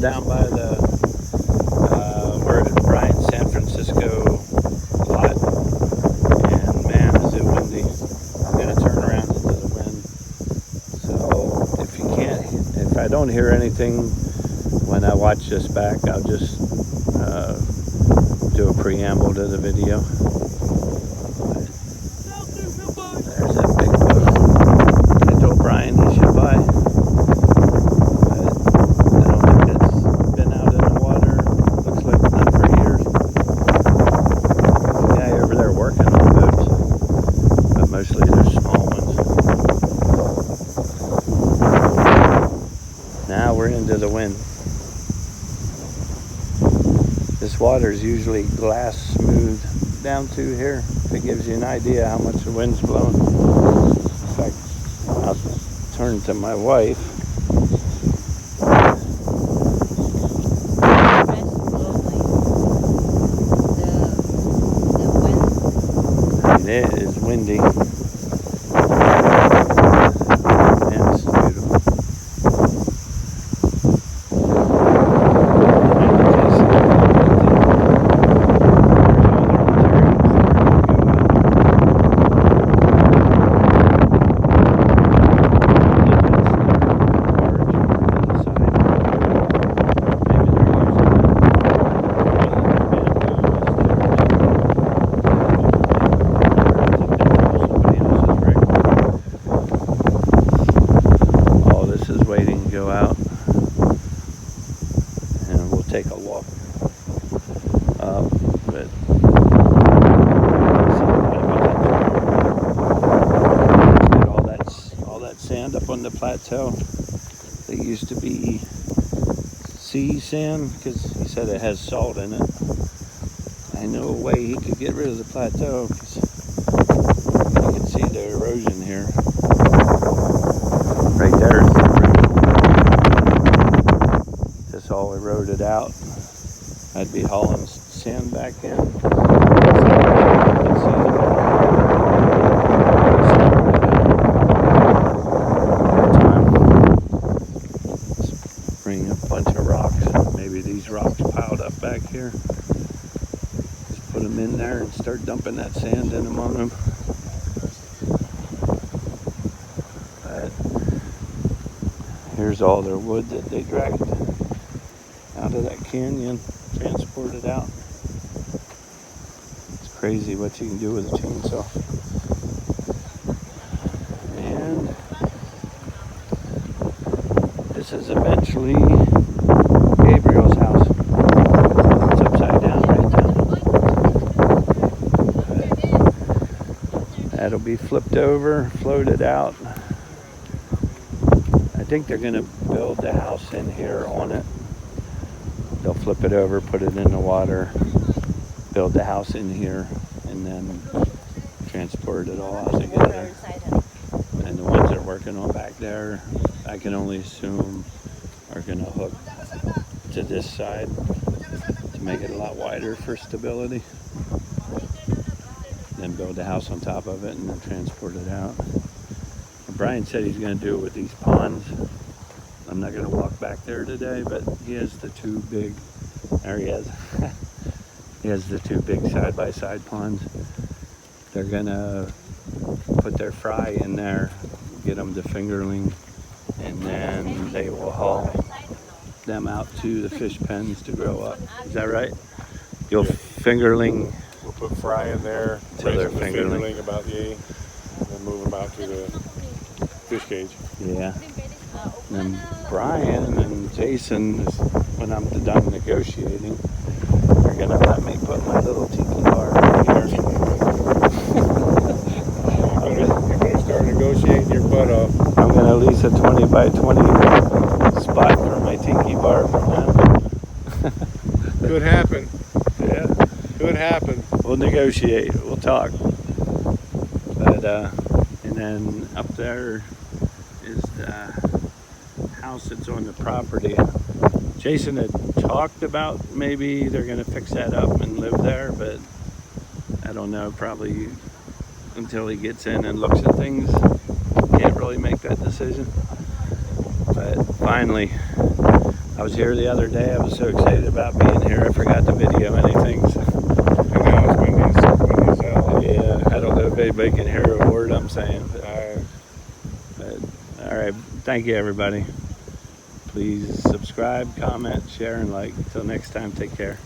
down by the we're at Brian's San Francisco lot, and man, is it windy. I'm gonna turn around into the wind. So if I don't hear anything when I watch this back, I'll just do a preamble to the video. There's that big boat. I told Brian he should buy. I don't think it's been out in the water. Looks like not for years. There's a guy over there working on boats, but mostly they're small ones. Now we're into the wind. This water is usually glass smooth down to here. It gives you an idea how much the wind's blowing. In fact, I'll turn to my wife. It is windy. And it's beautiful. Waiting to go out, and we'll take a walk but all that sand up on the plateau that used to be sea sand, because he said it has salt in it. I know a way he could get rid of the plateau, because you can see the erosion here. Right there is the root. This all eroded out. I'd be hauling sand back in. Let's bring a bunch of rocks. Maybe these rocks piled up back here. Just put them in there and start dumping that sand in among them. Here's all their wood that they dragged out of that canyon, transported out. It's crazy what you can do with a chainsaw. And this is eventually Gabriel's house. It's upside down right now. That'll be flipped over, floated out. I think they're going to build the house in here on it. They'll flip it over, put it in the water, build the house in here, and then transport it all out together. And the ones they're working on back there, I can only assume are going to hook to this side to make it a lot wider for stability. Then build the house on top of it and then transport it out. Brian said he's going to do it with these ponds. I'm not going to walk back there today, but he has the two big areas. He has the two big side-by-side ponds. They're going to put their fry in there, get them to fingerling, and then they will haul them out to the fish pens to grow up. Is that right? You'll fingerling. We'll put fry in there, till they're fingerling about yay, and then move them out to the fish cage. Yeah. And Brian and Jason, when I'm done negotiating, are going to let me put my little tiki bar right here. You're going to start negotiating your butt off. I'm going to lease a 20 by 20 spot for my tiki bar from them. Could happen. Yeah. Could happen. We'll negotiate. We'll talk. But, and then up there is the house that's on the property. Jason had talked about maybe they're going to fix that up and live there, but I don't know, probably until he gets in and looks at things, can't really make that decision. But finally, I was here the other day. I was so excited about being here. I forgot to video anything. So. And now it's windy as hell. Yeah, I don't know if anybody can hear a word I'm saying. But, all right, thank you, everybody. Please subscribe, comment, share, and like. Until next time, take care.